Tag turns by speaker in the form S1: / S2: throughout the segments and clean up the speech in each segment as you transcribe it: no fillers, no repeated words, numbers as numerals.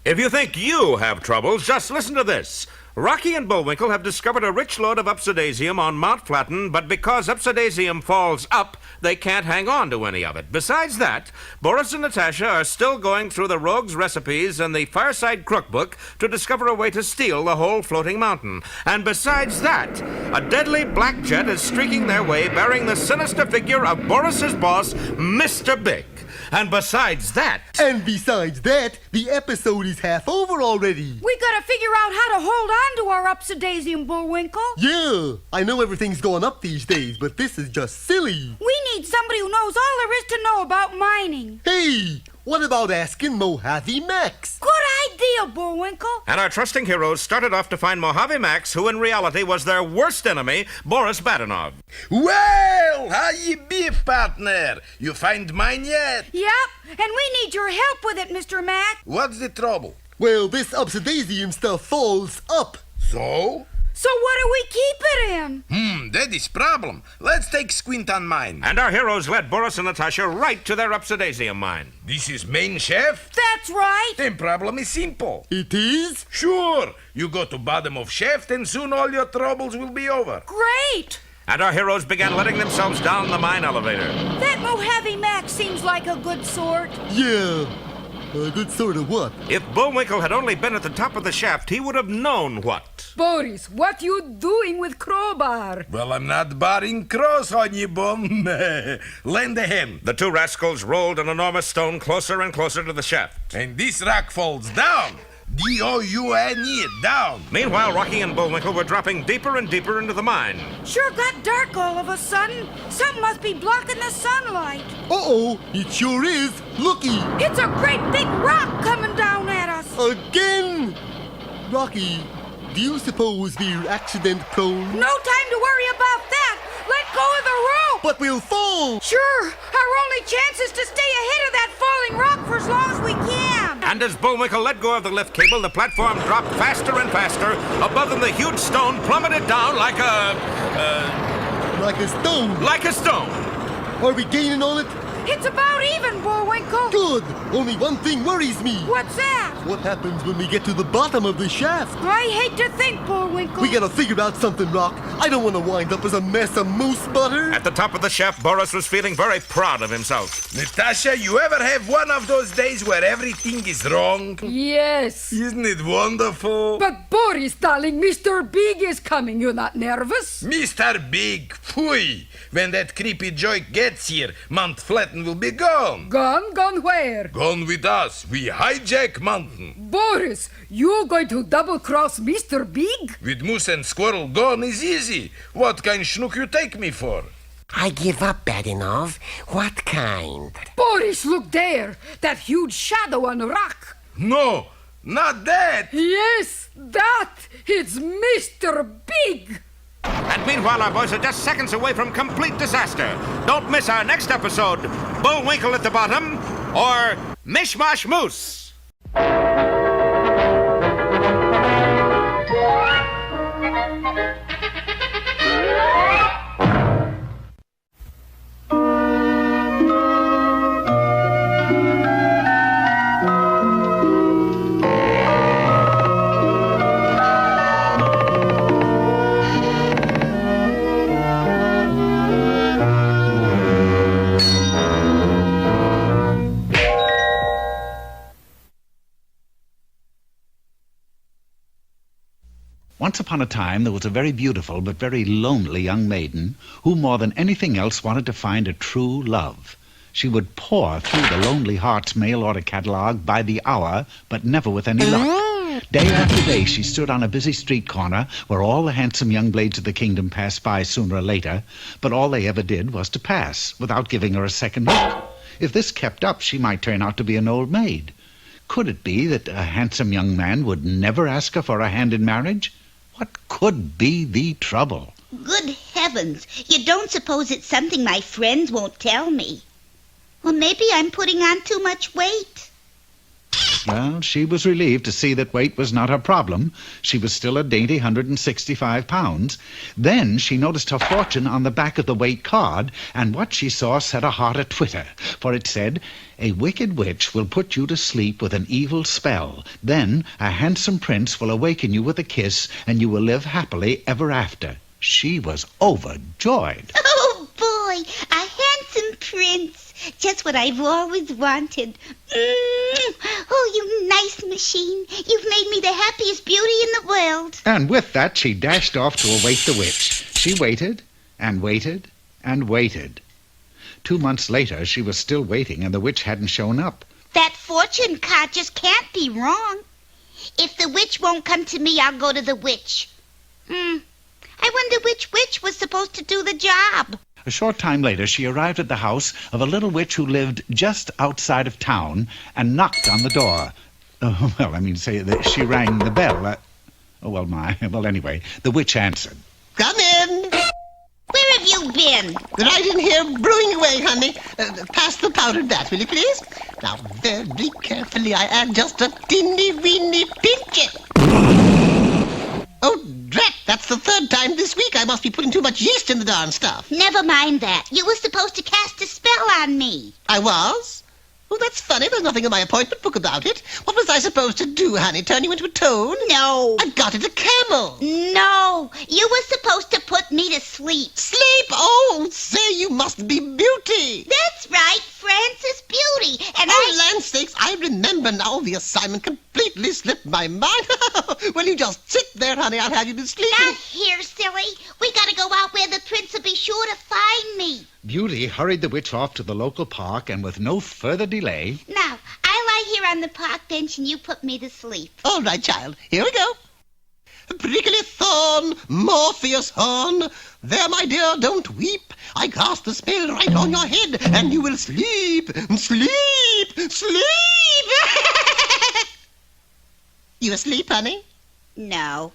S1: If you think you have troubles, just listen to this. Rocky and Bullwinkle have discovered a rich lode of Upsidaisium on Mount Flatten, but because Upsidaisium falls up, they can't hang on to any of it. Besides that, Boris and Natasha are still going through the rogue's recipes and the Fireside Crookbook to discover a way to steal the whole floating mountain. And besides that, a deadly black jet is streaking their way bearing the sinister figure of Boris's boss, Mr. Big. And besides that,
S2: the episode is half over already.
S3: We gotta figure out how to hold on to our Upsidaisium, Bullwinkle.
S2: Yeah, I know everything's going up these days, but this is just silly.
S3: We need somebody who knows all there is to know about mining.
S2: Hey, what about asking Mojave Max?
S3: Good idea, Bullwinkle.
S1: and our trusting heroes started off to find Mojave Max, who in reality was their worst enemy, Boris Badenov.
S4: Well, how ye be, partner? You find mine yet?
S3: Yep, and we need your help with it, Mr. Mac.
S4: What's the trouble?
S2: Well, this Upsidaisium stuff falls up.
S4: So?
S3: So what do we keep it in?
S4: That is problem. Let's take squint on mine.
S1: And our heroes led Boris and Natasha right to their Upsidaisium mine.
S4: This is main shaft?
S3: That's right.
S4: Then problem is simple.
S2: It is?
S4: Sure. You go to bottom of shaft and soon all your troubles will be over.
S3: Great.
S1: And our heroes began letting themselves down the mine elevator.
S3: That Mojave Mac seems like a good sort.
S2: Yeah. A good sort of what?
S1: If Bullwinkle had only been at the top of the shaft, he would have known what.
S5: Boris, what you doing with crowbar?
S4: Well, I'm not barring cross on you, bum. Lend a hand.
S1: The two rascals rolled an enormous stone closer and closer to the shaft.
S4: And this rock falls down. D-O-U-N-E, down.
S1: Meanwhile, Rocky and Bullwinkle were dropping deeper and deeper into the mine.
S3: Sure got dark all of a sudden. Something must be blocking the sunlight.
S2: Uh-oh, it sure is. Looky.
S3: It's a great big rock coming down at us.
S2: Again? Rocky, do you suppose we're accident prone?
S3: No time to worry about that. Let go of the rope.
S2: But we'll fall.
S3: Sure, our only chance is to stay ahead of that falling rock for as long as we can.
S1: And as Bullwinkle let go of the lift cable, the platform dropped faster and faster. Above them, the huge stone plummeted down like a
S2: stone.
S1: Like a stone.
S2: Are we gaining on it?
S3: It's about even, Bullwinkle.
S2: Good. Only one thing worries me.
S3: What's that?
S2: What happens when we get to the bottom of the shaft?
S3: I hate to think, Bullwinkle.
S2: We gotta figure out something, Rock. I don't want to wind up as a mess of moose butter.
S1: At the top of the shaft, Boris was feeling very proud of himself.
S4: Natasha, you ever have one of those days where everything is wrong?
S5: Yes.
S4: Isn't it wonderful?
S5: But Boris, darling, Mr. Big is coming. You're not nervous?
S4: Mr. Big, phooey. When that creepy joke gets here, Mount Flatten will be gone.
S5: Gone? Gone where?
S4: Gone with us. We hijack mountain.
S5: Boris, you going to double-cross Mr. Big?
S4: With moose and squirrel gone is easy. What kind schnook you take me for?
S6: I give up, Badenov. What kind?
S5: Boris, look there. That huge shadow on the rock.
S4: No, not that.
S5: Yes, that. It's Mr. Big.
S1: And meanwhile, our boys are just seconds away from complete disaster. Don't miss our next episode, Bullwinkle at the bottom, or Mishmash Moose.
S7: Once upon a time, there was a very beautiful but very lonely young maiden who more than anything else wanted to find a true love. She would pore through the Lonely Hearts mail-order catalog by the hour, but never with any luck. Day after day, she stood on a busy street corner where all the handsome young blades of the kingdom passed by sooner or later, but all they ever did was to pass, without giving her a second look. If this kept up, she might turn out to be an old maid. Could it be that a handsome young man would never ask her for a hand in marriage? What could be the trouble?
S8: Good heavens, you don't suppose it's something my friends won't tell me? Well, maybe I'm putting on too much weight.
S7: Well, she was relieved to see that weight was not her problem. She was still a dainty 165 pounds. Then she noticed her fortune on the back of the weight card, and what she saw set her heart a-twitter, for it said, "A wicked witch will put you to sleep with an evil spell. Then a handsome prince will awaken you with a kiss, and you will live happily ever after." She was overjoyed.
S8: Oh, boy, a handsome prince. Just what I've always wanted. Oh, you nice machine. You've made me the happiest beauty in the world.
S7: And with that, she dashed off to await the witch. She waited and waited and waited. 2 months later, she was still waiting, and the witch hadn't shown up.
S8: That fortune card just can't be wrong. If the witch won't come to me, I'll go to the witch. I wonder which witch was supposed to do the job.
S7: A short time later, she arrived at the house of a little witch who lived just outside of town and knocked on the door. Say that she rang the bell. Anyway, the witch answered.
S9: Come in.
S8: Where have you been?
S9: Right in here, brewing away, honey. Pass the powdered bat, will you please? Now, very carefully, I add just a teeny-weeny pinch. Oh, drat, that's the third time this week I must be putting too much yeast in the darn stuff.
S8: Never mind that. You were supposed to cast a spell on me.
S9: I was? Oh, that's funny. There's nothing in my appointment book about it. What was I supposed to do, honey? Turn you into a toad?
S8: No.
S9: I got it a camel.
S8: No. You were supposed to put me to sleep.
S9: Sleep? Oh, say you must be Beauty.
S8: That's right, Frances Beauty. And
S9: Land's sakes, I remember now. The assignment completely slipped my mind. Well, you just sit there, honey. I'll have you to sleep.
S8: Now, here, silly. We gotta go out where the prince will be sure to find me.
S7: Beauty hurried the witch off to the local park, and with no further delay...
S8: Now, I lie here on the park bench and you put me to sleep.
S9: All right, child. Here we go. Prickly thorn, Morpheus horn. There, my dear, don't weep. I cast the spell right on your head, and you will sleep, sleep, sleep. You asleep, honey?
S8: No.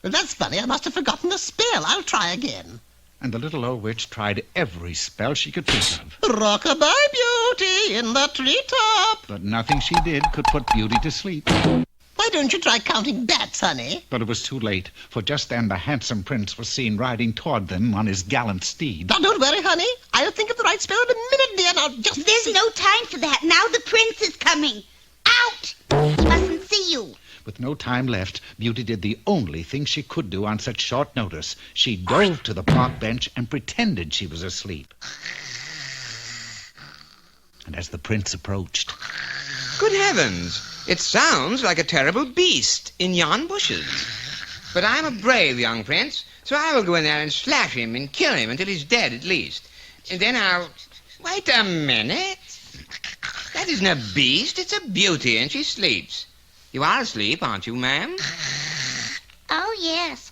S9: Well, that's funny. I must have forgotten the spell. I'll try again.
S7: And the little old witch tried every spell she could think of.
S9: Rock-a-bye, Beauty, in the treetop.
S7: But nothing she did could put Beauty to sleep.
S9: Why don't you try counting bats, honey?
S7: But it was too late, for just then the handsome prince was seen riding toward them on his gallant steed.
S9: Now, don't worry, honey. I'll think of the right spell in a minute, dear. Now, just...
S8: There's no time for that. Now the prince is coming. Out! He mustn't see you.
S7: With no time left, Beauty did the only thing she could do on such short notice. She dove to the park bench and pretended she was asleep. And as the prince approached...
S10: Good heavens! It sounds like a terrible beast in yon bushes. But I'm a brave young prince, so I will go in there and slash him and kill him until he's dead at least. And then I'll... Wait a minute. That isn't a beast, it's a beauty, and she sleeps. You are asleep, aren't you, ma'am?
S8: Oh, yes.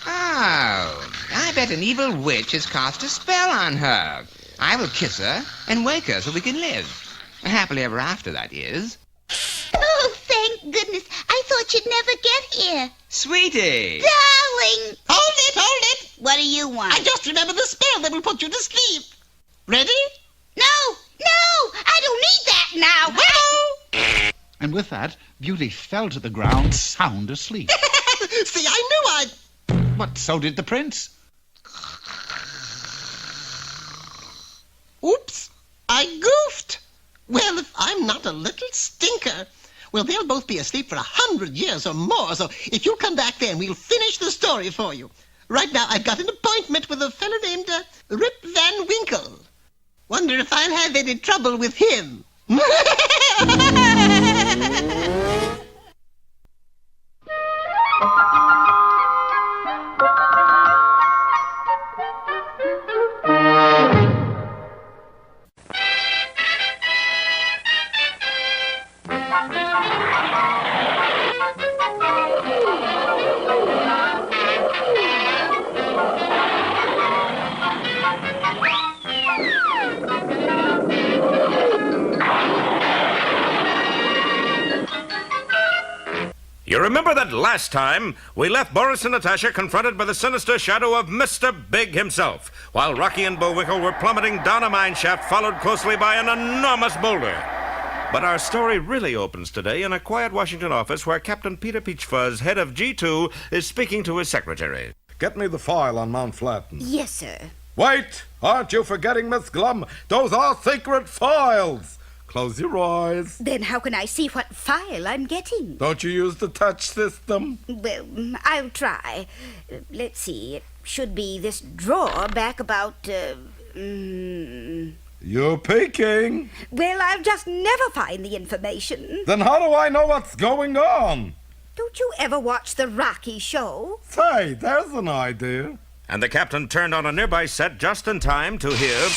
S10: Oh, I bet an evil witch has cast a spell on her. I will kiss her and wake her so we can live. Happily ever after, that is.
S8: Oh, thank goodness. I thought you'd never get here.
S10: Sweetie!
S8: Darling!
S9: Hold it, hold it!
S8: What do you want?
S9: I just remembered the spell that will put you to sleep. Ready?
S8: No! I don't need that now!
S7: And with that, Beauty fell to the ground sound asleep.
S9: See, I knew I'd...
S7: But so did the prince.
S9: Oops, I goofed. Well, if I'm not a little stinker. Well, they'll both be asleep for 100 years or more, so if you'll come back then, we'll finish the story for you. Right now, I've got an appointment with a fellow named Rip Van Winkle. Wonder if I'll have any trouble with him.
S1: You remember that last time we left Boris and Natasha confronted by the sinister shadow of Mr. Big himself, while Rocky and Bullwinkle were plummeting down a mine shaft followed closely by an enormous boulder. But our story really opens today in a quiet Washington office where Captain Peter Peachfuzz, head of G2, is speaking to his secretary.
S11: Get me the file on Mount Flatten.
S8: Yes, sir.
S11: Wait! Aren't you forgetting, Miss Glum? Those are secret files! Close your eyes.
S8: Then how can I see what file I'm getting?
S11: Don't you use the touch system?
S8: Well, I'll try. Let's see. It should be this drawer back about,
S11: You're peeking.
S8: Well, I'll just never find the information.
S11: Then how do I know what's going on?
S8: Don't you ever watch the Rocky show?
S11: Say, there's an idea.
S1: And the captain turned on a nearby set just in time to hear...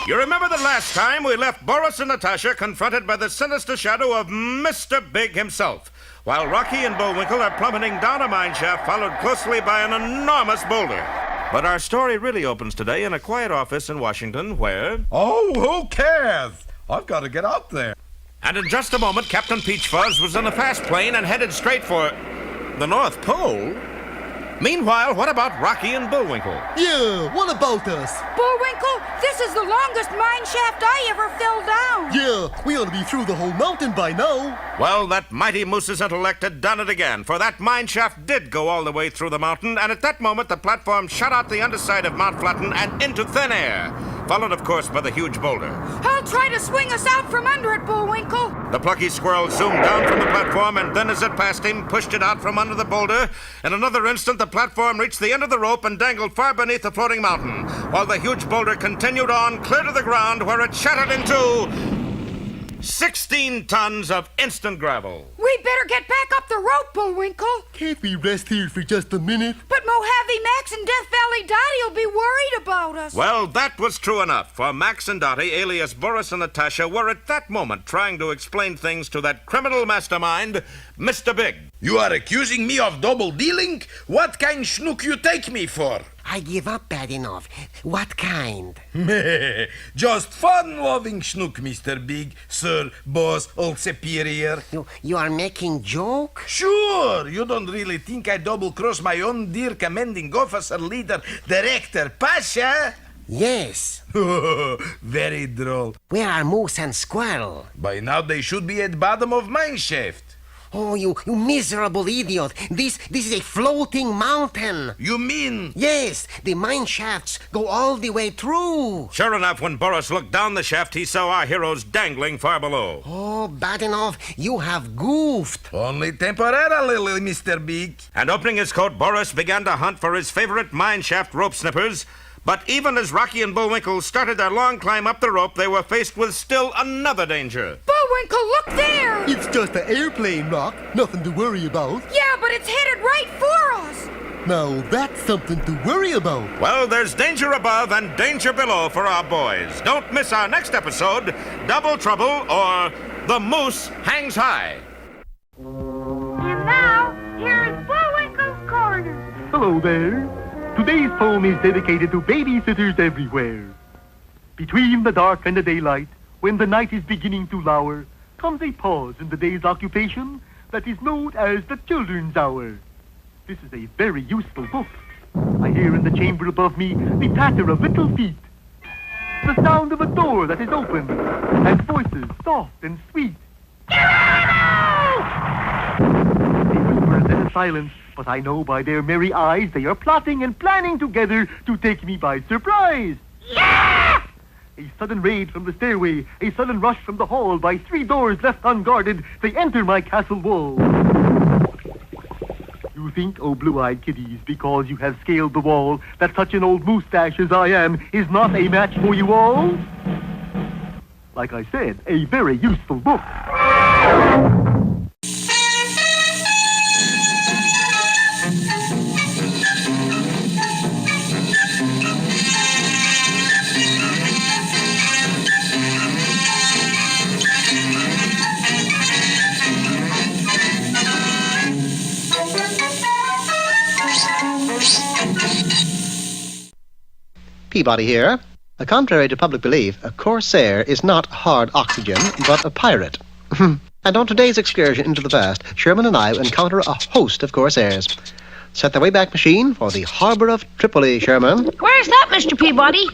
S1: You remember the last time we left Boris and Natasha confronted by the sinister shadow of Mr. Big himself, while Rocky and Bullwinkle are plummeting down a mine shaft followed closely by an enormous boulder. But our story really opens today in a quiet office in Washington where...
S11: Oh, who cares? I've got to get out there.
S1: And in just a moment, Captain Peachfuzz was in a fast plane and headed straight for... the North Pole? Meanwhile, what about Rocky and Bullwinkle?
S2: Yeah, what about us?
S3: Bullwinkle, this is the longest mine shaft I ever fell down.
S2: Yeah, we ought to be through the whole mountain by now.
S1: Well, that mighty moose's intellect had done it again, for that mine shaft did go all the way through the mountain, and at that moment the platform shot out the underside of Mount Flatten and into thin air, followed, of course, by the huge boulder.
S3: I'll try to swing us out from under it, Bullwinkle.
S1: The plucky squirrel zoomed down from the platform, and then as it passed him, pushed it out from under the boulder. In another instant, the platform reached the end of the rope and dangled far beneath the floating mountain, while the huge boulder continued on clear to the ground, where it shattered into 16 tons of instant gravel.
S3: We better get back up the rope, Bullwinkle.
S2: Can't we rest here for just a minute?
S3: But Mojave Max and Death Valley Dottie will be worried about us.
S1: Well, that was true enough, for Max and Dottie, alias Boris and Natasha, were at that moment trying to explain things to that criminal mastermind, Mr. Big.
S4: You are accusing me of double dealing? What kind schnook you take me for?
S6: I give up, Badinov. What kind?
S4: Just fun-loving schnook, Mr. Big, sir, boss, old superior.
S6: You are making joke?
S4: Sure, you don't really think I double-cross my own dear commanding officer, leader, director, Pasha?
S6: Yes.
S4: Very droll.
S6: Where are Moose and Squirrel?
S4: By now they should be at bottom of mine shaft.
S6: Oh, you miserable idiot. This is a floating mountain.
S4: You mean?
S6: Yes, the mine shafts go all the way through.
S1: Sure enough, when Boris looked down the shaft, he saw our heroes dangling far below.
S6: Oh, Badinov, you have goofed.
S4: Only temporarily, Mr. Big.
S1: And opening his coat, Boris began to hunt for his favorite mine shaft rope snippers. But even as Rocky and Bullwinkle started their long climb up the rope, they were faced with still another danger.
S3: Bullwinkle, look there!
S2: It's just an airplane, Rock. Nothing to worry about.
S3: Yeah, but it's headed right for us.
S2: Now, that's something to worry about.
S1: Well, there's danger above and danger below for our boys. Don't miss our next episode, Double Trouble or The Moose Hangs High.
S3: And now, here's Bullwinkle's Corner.
S12: Hello there. Today's poem is dedicated to babysitters everywhere. Between the dark and the daylight, when the night is beginning to lower, comes a pause in the day's occupation that is known as the Children's Hour. This is a very useful book. I hear in the chamber above me the patter of little feet, the sound of a door that is open, and voices soft and sweet. They whisper and then a silence, but I know by their merry eyes they are plotting and planning together to take me by surprise. Yeah! A sudden raid from the stairway, a sudden rush from the hall, by 3 doors left unguarded, they enter my castle wall. You think, oh blue-eyed kiddies, because you have scaled the wall, that such an old moustache as I am is not a match for you all? Like I said, a very useful book.
S13: Peabody here. Contrary to public belief, a corsair is not hard oxygen, but a pirate. And on today's excursion into the past, Sherman and I encounter a host of corsairs. Set the Wayback Machine for the harbor of Tripoli, Sherman.
S3: Where's that, Mr. Peabody?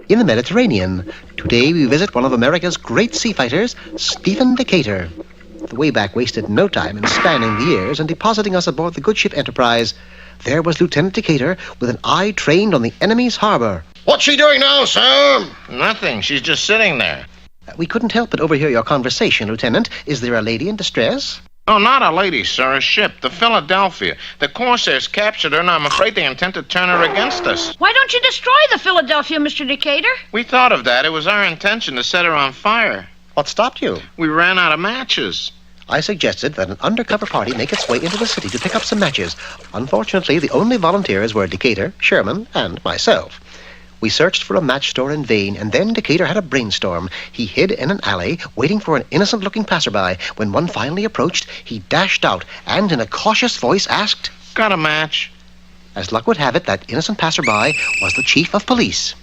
S13: In the Mediterranean. Today we visit one of America's great sea fighters, Stephen Decatur. The Wayback wasted no time in spanning the years and depositing us aboard the good ship Enterprise. There was Lieutenant Decatur with an eye trained on the enemy's harbor.
S14: What's she doing now, sir?
S15: Nothing. She's just sitting there.
S13: We couldn't help but overhear your conversation, Lieutenant. Is there a lady in distress?
S15: Oh, not a lady, sir. A ship, the Philadelphia. The Corsairs captured her, and I'm afraid they intend to turn her against us.
S3: Why don't you destroy the Philadelphia, Mr. Decatur?
S15: We thought of that. It was our intention to set her on fire.
S13: What stopped you?
S15: We ran out of matches.
S13: I suggested that an undercover party make its way into the city to pick up some matches. Unfortunately, the only volunteers were Decatur, Sherman, and myself. We searched for a match store in vain, and then Decatur had a brainstorm. He hid in an alley, waiting for an innocent-looking passerby. When one finally approached, he dashed out and, in a cautious voice, asked,
S15: "Got a match?"
S13: As luck would have it, that innocent passerby was the chief of police.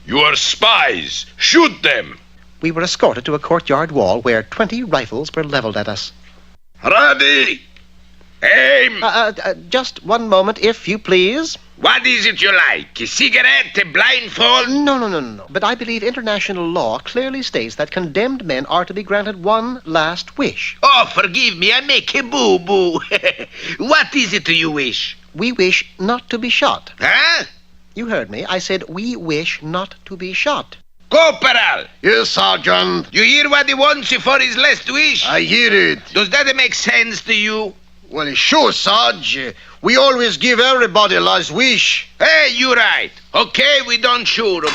S16: "You are spies! Shoot them!"
S13: We were escorted to a courtyard wall where 20 rifles were leveled at us.
S16: "Ready! Aim!"
S13: Just one moment, if you please.
S16: What is it you like? A cigarette, a blindfold?
S13: No. But I believe international law clearly states that condemned men are to be granted one last wish.
S16: Oh, forgive me, I make a boo-boo. What is it you wish?
S13: We wish not to be shot.
S16: Huh?
S13: You heard me. I said we wish not to be shot.
S16: Corporal!
S14: Yes, Sergeant.
S16: You hear what he wants for his last wish?
S14: I hear it.
S16: Does that make sense to you?
S14: Well, sure, Sarge. We always give everybody a last wish.
S16: Hey, you're right. Okay, we don't shoot him.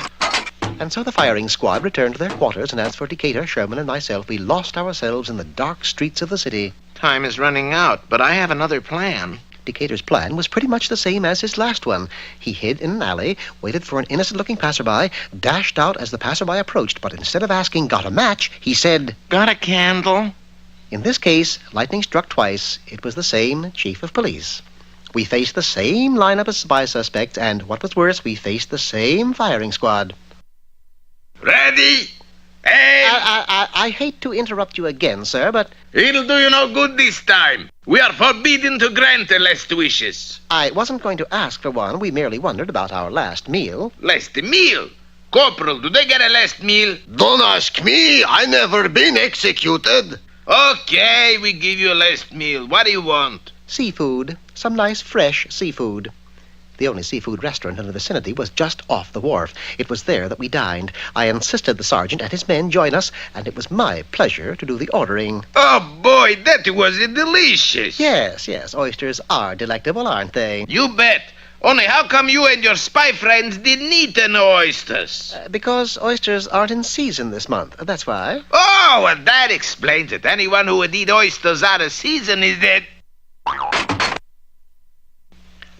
S13: And so the firing squad returned to their quarters, and as for Decatur, Sherman, and myself, we lost ourselves in the dark streets of the city.
S15: Time is running out, but I have another plan.
S13: Decatur's plan was pretty much the same as his last one. He hid in an alley, waited for an innocent-looking passerby, dashed out as the passerby approached, but instead of asking, "Got a match?" he said,
S15: "Got a candle?"
S13: In this case, lightning struck twice. It was the same chief of police. We faced the same lineup of spy suspects, and what was worse, we faced the same firing squad.
S16: Ready? Aim!
S13: I hate to interrupt you again, sir, but...
S16: It'll do you no good this time. We are forbidden to grant the last wishes.
S13: I wasn't going to ask for one. We merely wondered about our last meal.
S16: Last meal? Corporal, do they get a last meal?
S14: Don't ask me. I never been executed.
S16: Okay, we give you a last meal. What do you want?
S13: Seafood. Some nice, fresh seafood. The only seafood restaurant in the vicinity was just off the wharf. It was there that we dined. I insisted the sergeant and his men join us, and it was my pleasure to do the ordering.
S16: Oh, boy, that was delicious.
S13: Yes. Oysters are delectable, aren't they?
S16: You bet. Only how come you and your spy friends didn't eat no oysters?
S13: Because oysters aren't in season this month. That's why.
S16: Oh, well, that explains it. Anyone who would eat oysters out of season is dead.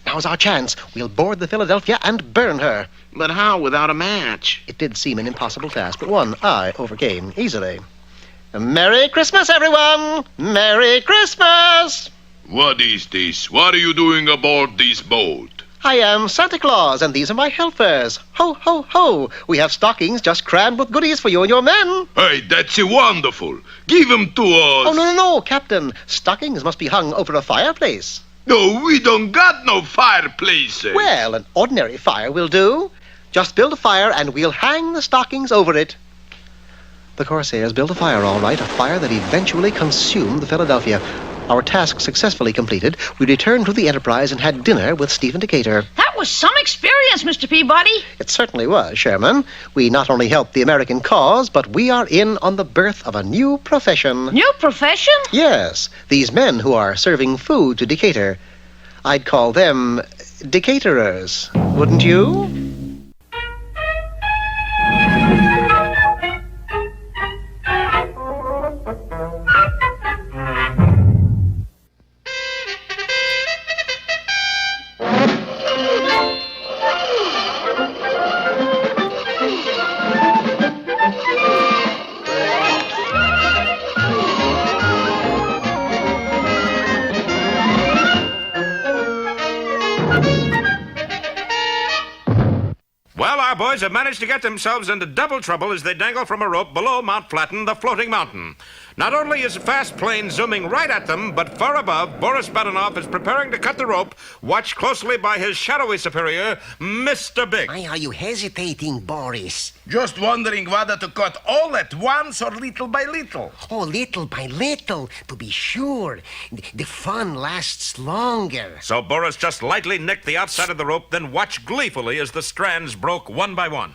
S13: Now's our chance. We'll board the Philadelphia and burn her.
S15: But how without a match?
S13: It did seem an impossible task, but one I overcame easily. Merry Christmas, everyone! Merry Christmas!
S16: What is this? What are you doing aboard this boat?
S13: I am Santa Claus, and these are my helpers. Ho, ho, ho! We have stockings just crammed with goodies for you and your men.
S16: Hey, that's wonderful. Give them to us.
S13: Oh, no, Captain. Stockings must be hung over a fireplace.
S16: No, we don't got no fireplaces.
S13: Well, an ordinary fire will do. Just build a fire, and we'll hang the stockings over it. The Corsairs built a fire, all right, a fire that eventually consumed the Philadelphia. Our task successfully completed, we returned to the Enterprise and had dinner with Stephen Decatur.
S3: That was some experience, Mr. Peabody.
S13: It certainly was, Sherman. We not only helped the American cause, but we are in on the birth of a new profession.
S3: New profession?
S13: Yes, these men who are serving food to Decatur. I'd call them Decaturers, wouldn't you?
S1: Well, our boys have managed to get themselves into double trouble as they dangle from a rope below Mount Flatten, the floating mountain. Not only is a fast plane zooming right at them, but far above, Boris Badenov is preparing to cut the rope, watched closely by his shadowy superior, Mr. Big.
S6: Why are you hesitating, Boris?
S4: Just wondering whether to cut all at once or little by little.
S6: Oh, little by little, to be sure. The fun lasts longer.
S1: So Boris just lightly nicked the outside of the rope, then watched gleefully as the strands broke one by one.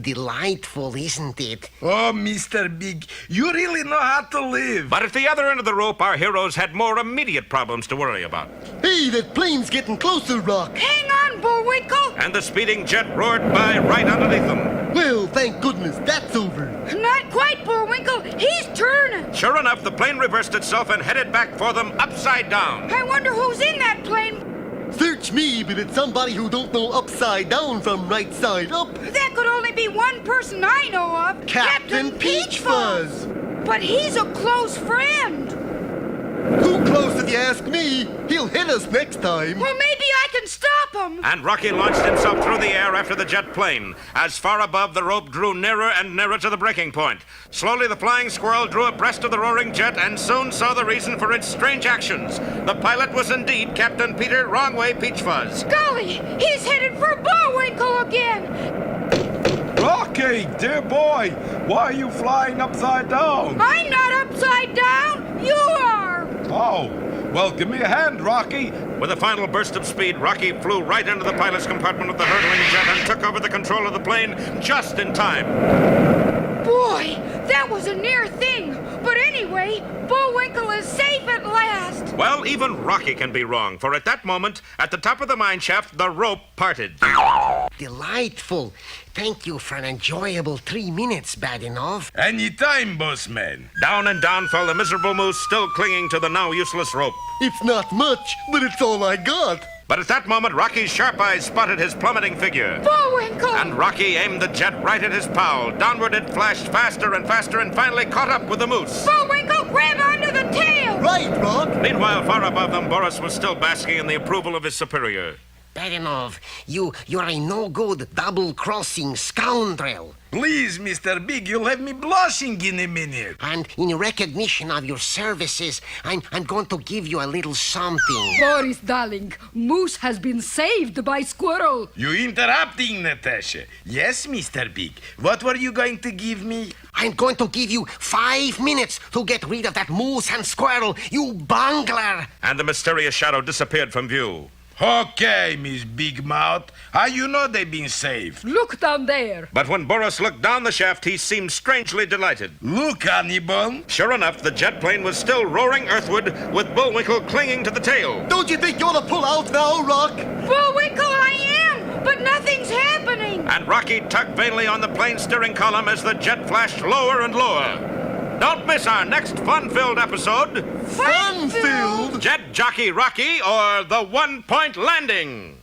S6: Delightful, isn't it?
S4: Oh, Mr. Big, you really know how to live.
S1: But at the other end of the rope, our heroes had more immediate problems to worry about.
S2: Hey, that plane's getting closer, Rock.
S3: Hang on, Bullwinkle.
S1: And the speeding jet roared by right underneath them.
S2: Well, thank goodness that's over.
S3: Not quite, Bullwinkle. He's turning.
S1: Sure enough, the plane reversed itself and headed back for them upside down.
S3: I wonder who's in that plane.
S2: Search me, but it's somebody who don't know upside down from right side up.
S3: That could only be one person I know of.
S2: Captain Peach Fuzz.
S3: But he's a close friend.
S2: Too close if you ask me. He'll hit us next time.
S3: Well, maybe I can stop him.
S1: And Rocky launched himself through the air after the jet plane. As far above, the rope drew nearer and nearer to the breaking point. Slowly, the flying squirrel drew abreast of the roaring jet and soon saw the reason for its strange actions. The pilot was indeed Captain Peter Wrongway Peach Fuzz.
S3: Golly, he's headed for Bullwinkle again.
S11: Rocky, dear boy, why are you flying upside down?
S3: I'm not upside down. You are.
S11: Oh, well, give me a hand, Rocky.
S1: With a final burst of speed, Rocky flew right into the pilot's compartment of the hurtling jet and took over the control of the plane just in time.
S3: Boy, that was a near thing. But anyway, Bullwinkle is safe at last.
S1: Well, even Rocky can be wrong, for at that moment, at the top of the mine shaft, the rope parted.
S6: Delightful. Thank you for an enjoyable 3 minutes, Badenov.
S4: Anytime, bossman.
S1: Down and down fell the miserable moose, still clinging to the now useless rope.
S2: It's not much, but it's all I got.
S1: But at that moment, Rocky's sharp eyes spotted his plummeting figure.
S3: Bullwinkle!
S1: And Rocky aimed the jet right at his pal. Downward it flashed faster and faster and finally caught up with the moose.
S3: Bullwinkle, grab onto the tail!
S2: Right, Rock.
S1: Meanwhile, far above them, Boris was still basking in the approval of his superior.
S6: Badenov, you're a no-good, double-crossing scoundrel.
S4: Please, Mr. Big, you'll have me blushing in a minute.
S6: And in recognition of your services, I'm going to give you a little something.
S5: Boris, darling, Moose has been saved by Squirrel.
S4: You interrupting, Natasha. Yes, Mr. Big. What were you going to give me?
S6: I'm going to give you 5 minutes to get rid of that moose and squirrel, you bungler!
S1: And the mysterious shadow disappeared from view.
S4: Okay, Miss Big Mouth. How you know they've been saved?
S5: Look down there.
S1: But when Boris looked down the shaft, he seemed strangely delighted.
S4: Look, Hannibal.
S1: Sure enough, the jet plane was still roaring earthward, with Bullwinkle clinging to the tail.
S2: Don't you think you ought to pull out now, Rock?
S3: Bullwinkle, I am, but nothing's happening.
S1: And Rocky tugged vainly on the plane steering column as the jet flashed lower and lower. Don't miss our next fun-filled episode.
S2: Fun-filled?
S1: Jet Jockey Rocky or the One-Point Landing.